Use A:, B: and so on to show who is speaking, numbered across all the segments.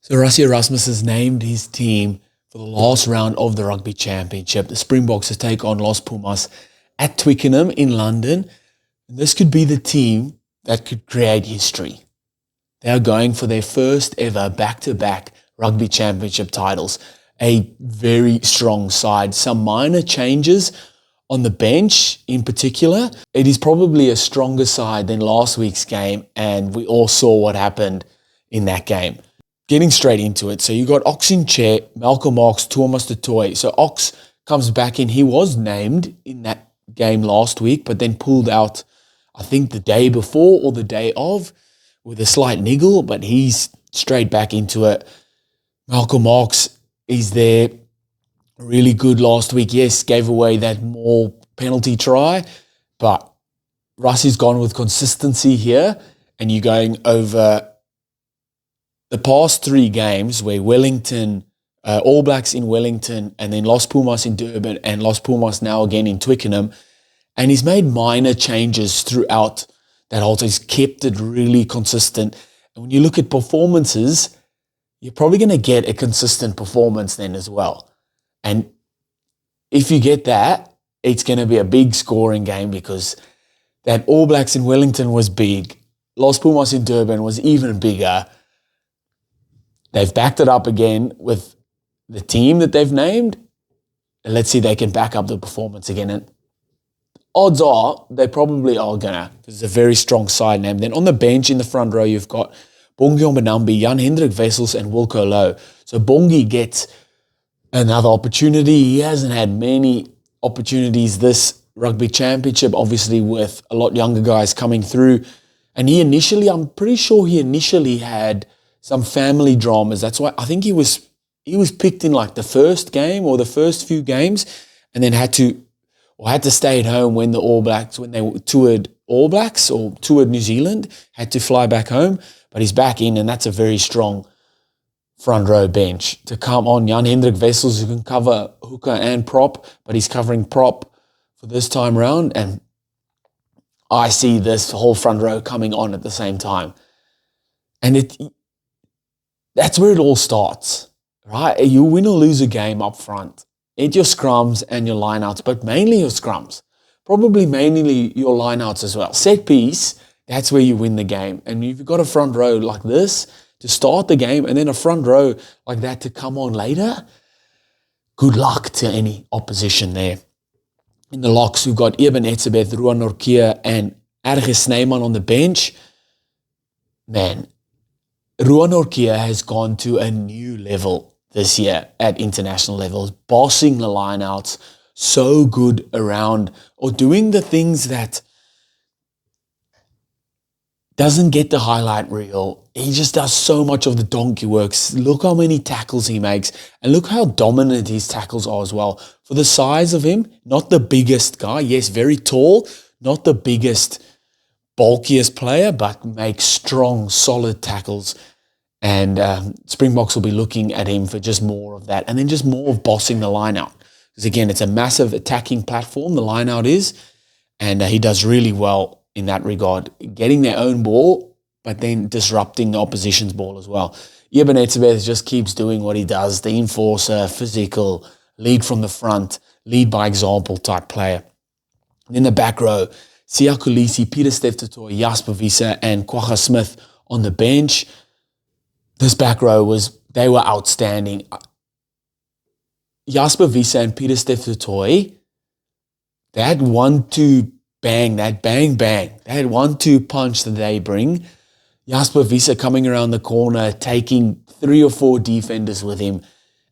A: So Rassie Erasmus has named his team for the last round of the Rugby Championship. The Springboks to take on Los Pumas at Twickenham in London. And this could be the team that could create history. They are going for their first ever back-to-back Rugby Championship titles. A very strong side. Some minor changes on the bench in particular. It is probably a stronger side than last week's game, and we all saw what happened in that game. Getting straight into it. So you got Ox in chair, Malcolm Ox, Thomas du Toit. So Ox comes back in. He was named in that game last week, but then pulled out, I think, the day before or the day of with a slight niggle, but he's straight back into it. Malcolm Ox is there. Really good last week. Yes, gave away that more penalty try, but Rassie's gone with consistency here, and you're going over the past 3 games where Wellington, All Blacks in Wellington, and then Los Pumas in Durban, and Los Pumas now again in Twickenham, and he's made minor changes throughout that whole time. He's kept it really consistent. And when you look at performances, you're probably going to get a consistent performance then as well. And if you get that, it's going to be a big scoring game, because that All Blacks in Wellington was big. Los Pumas in Durban was even bigger. They've backed it up again with the team that they've named. And let's see if they can back up the performance again. And odds are they probably are going to, because it's a very strong side name. Then on the bench in the front row, you've got Bongi Benambi, Jan-Hendrik Wessels, and Wilco Low. So Bongi gets another opportunity. He hasn't had many opportunities this Rugby Championship, obviously with a lot younger guys coming through. And I'm pretty sure he initially had some family dramas. That's why I think he was picked in like the first game or the first few games, and then had to stay at home when they toured All Blacks or toured New Zealand, had to fly back home. But he's back in, and that's a very strong front row bench to come on. Jan-Hendrik Wessels, who can cover hooker and prop, but he's covering prop for this time round, and I see this whole front row coming on at the same time. And that's where it all starts, right? You win or lose a game up front at your scrums and your lineouts, but mainly your scrums. Probably mainly your lineouts as well. Set piece, that's where you win the game. And if you've got a front row like this to start the game, and then a front row like that to come on later, good luck to any opposition there. In the locks, we've got Eben Etzebeth, Ruan Norkia, and Erges Snyman on the bench. Man, Ruan Norkia has gone to a new level this year at international levels, bossing the lineouts, so good around, or doing the things that doesn't get the highlight reel. He just does so much of the donkey works. Look how many tackles he makes, and look how dominant his tackles are as well. For the size of him, not the biggest guy. Yes, very tall, not the biggest, bulkiest player, but makes strong, solid tackles. And Springboks will be looking at him for just more of that, and then just more of bossing the line-out. Because again, it's a massive attacking platform, the line-out is, and he does really well in that regard, getting their own ball, but then disrupting the opposition's ball as well. Eben Etzebeth just keeps doing what he does, the enforcer, physical, lead from the front, lead by example type player. And in the back row, Siya Kolisi, Peter Steph-Totoy, Jasper Wiese, and Kwagga Smith on the bench. This back row they were outstanding. Jasper Wiese and Peter Steph-Totoy, they had 1-2 bang, that bang, bang. They had 1-2 punch that they bring. Jasper Wiese coming around the corner, taking 3 or 4 defenders with him.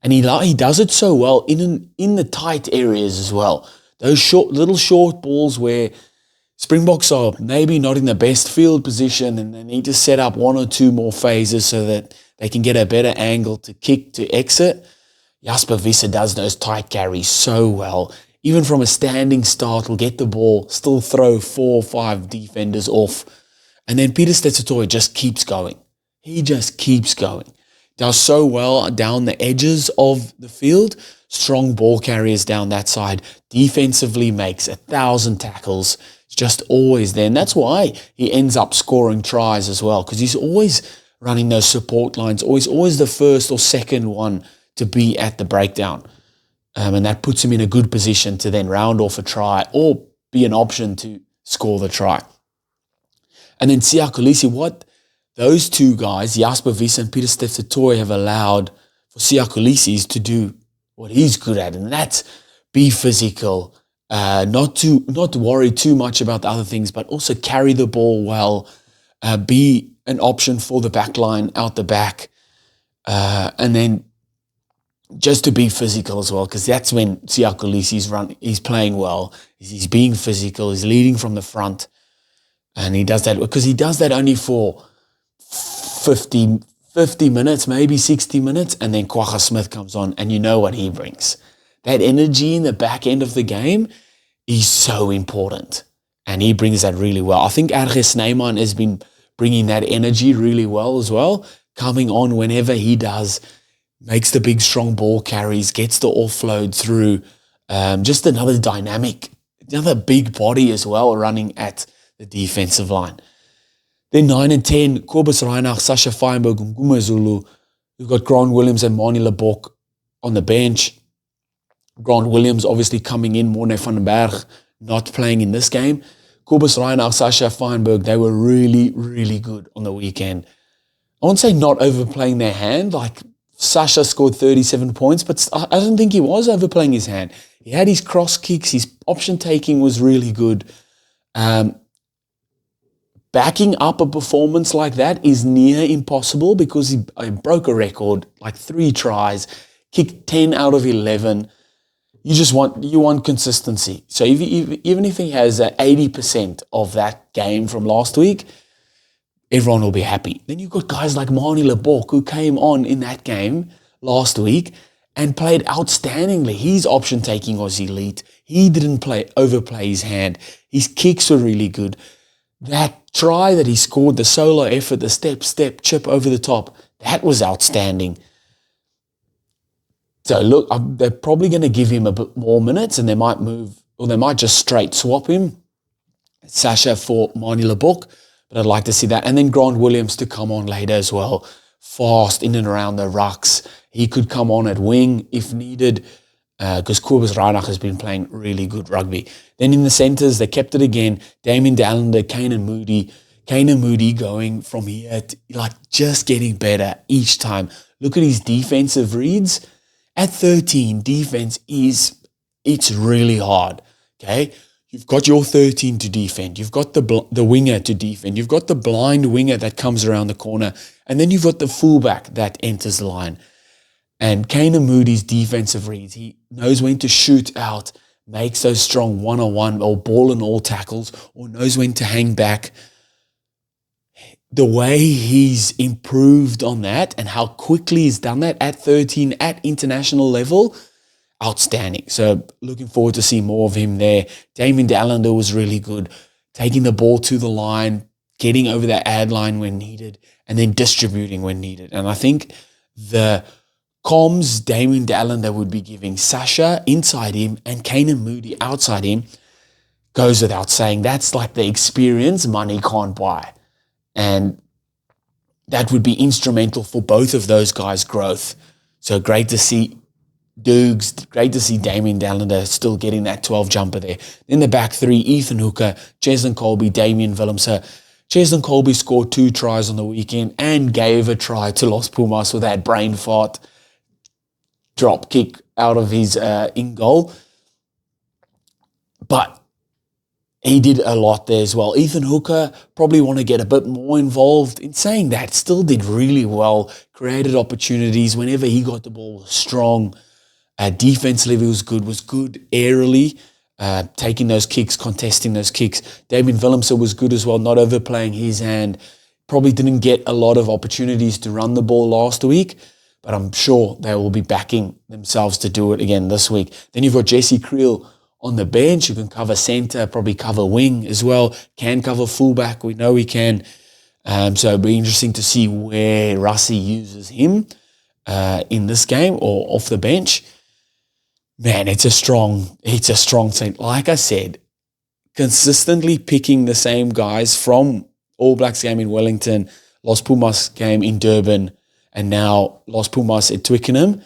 A: And he does it so well in the tight areas as well. Those little short balls where Springboks are maybe not in the best field position, and they need to set up 1 or 2 more phases so that they can get a better angle to kick to exit. Jasper Wiese does those tight carries so well. Even from a standing start, will get the ball, still throw 4 or 5 defenders off. And then Peter Steph-Totoy just keeps going. He just keeps going. Does so well down the edges of the field. Strong ball carriers down that side. Defensively makes 1,000 tackles. It's just always there. And that's why he ends up scoring tries as well, because he's always running those support lines, always the first or second one to be at the breakdown. And that puts him in a good position to then round off a try or be an option to score the try. And then Siya Kolisi, what those two guys, Jasper Wiese and Peter Steph-Toy, have allowed for Siya Kolisi to do what he's good at, and that's be physical, not worry too much about the other things, but also carry the ball well, be an option for the back line out the back, and then just to be physical as well, because that's when Siya Kolisi he's playing well, he's being physical, he's leading from the front, and he does that because he does that only for 50 minutes, maybe 60 minutes, and then Kwagga Smith comes on, and you know what he brings. That energy in the back end of the game is so important, and he brings that really well. I think RG Snyman has been bringing that energy really well as well, coming on whenever he does, makes the big strong ball carries, gets the offload through, just another dynamic, another big body as well running at the defensive line. Then 9 and 10, Kobus Reinach, Sasha Feinberg, and Nguma Zulu. We've got Grant Williams and Manie Lebok on the bench. Grant Williams obviously coming in, Morne van den Berg not playing in this game. Kobus Reinach, Sasha Feinberg, they were really, really good on the weekend. I won't say not overplaying their hand, like Sasha scored 37 points, but I don't think he was overplaying his hand. He had his cross kicks, his option taking was really good. Backing up a performance like that is near impossible because he broke a record, like 3 tries, kicked 10 out of 11. You want consistency. So even if he has 80% of that game from last week, everyone will be happy. Then you've got guys like Manie Lebok who came on in that game last week and played outstandingly. His option taking was elite. He didn't overplay his hand. His kicks were really good. That try that he scored, the solo effort, the step, chip over the top, that was outstanding. So look, they're probably going to give him a bit more minutes and they might move, or they might just straight swap him, Sasha for Manie Lebok, but I'd like to see that. And then Grant Williams to come on later as well, fast in and around the rucks. He could come on at wing if needed, because Kobus Reinach has been playing really good rugby. Then in the centres, they kept it again. Damien Dallander, Kane and Moody going from here, like just getting better each time. Look at his defensive reads. At 13, defense it's really hard, okay? You've got your 13 to defend. You've got the winger to defend. You've got the blind winger that comes around the corner. And then you've got the fullback that enters the line. And Kane and Moody's defensive reads, he knows when to shoot out, makes those strong one-on-one or ball and all tackles, or knows when to hang back. The way he's improved on that and how quickly he's done that at 13 at international level, outstanding. So looking forward to see more of him there. Damien Dallander was really good, taking the ball to the line, getting over that ad line when needed, and then distributing when needed. And I think the comms Damien Dallander would be giving Sasha inside him and Kane Moody outside him goes without saying. That's like the experience money can't buy. And that would be instrumental for both of those guys' growth. So great to see Dukes, great to see Damien Dallander still getting that 12 jumper there. In the back 3, Ethan Hooker, Cheslin Colby, Damian Willemse. Cheslin Colby scored 2 tries on the weekend and gave a try to Los Pumas with that brain fart drop kick out of his in goal. But he did a lot there as well. Ethan Hooker probably want to get a bit more involved. In saying that, still did really well, created opportunities whenever he got the ball, was strong. Defensively was good aerially, taking those kicks, contesting those kicks. Damien Willemse was good as well, not overplaying his hand. Probably didn't get a lot of opportunities to run the ball last week, but I'm sure they will be backing themselves to do it again this week. Then you've got Jesse Creel on the bench, who can cover centre, probably cover wing as well, can cover fullback, we know he can. So it'll be interesting to see where Rassie uses him in this game or off the bench. Man, it's a strong team. Like I said, consistently picking the same guys from All Blacks game in Wellington, Los Pumas game in Durban, and now Los Pumas at Twickenham,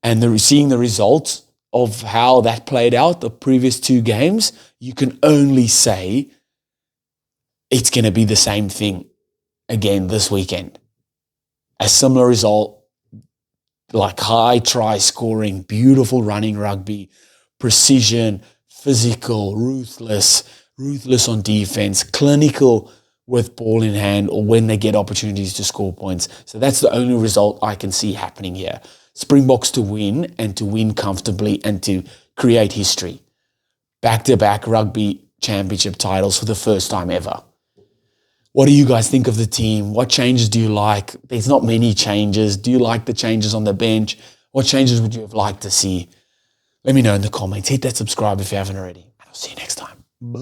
A: and seeing the results of how that played out the previous 2 games, you can only say it's going to be the same thing again this weekend. A similar result, like high try scoring, beautiful running rugby, precision, physical, ruthless on defense, clinical with ball in hand or when they get opportunities to score points. So that's the only result I can see happening here. Springboks to win, and to win comfortably, and to create history. Back-to-back Rugby Championship titles for the first time ever. What do you guys think of the team? What changes do you like? There's not many changes. Do you like the changes on the bench? What changes would you have liked to see? Let me know in the comments. Hit that subscribe if you haven't already. And I'll see you next time. Bye.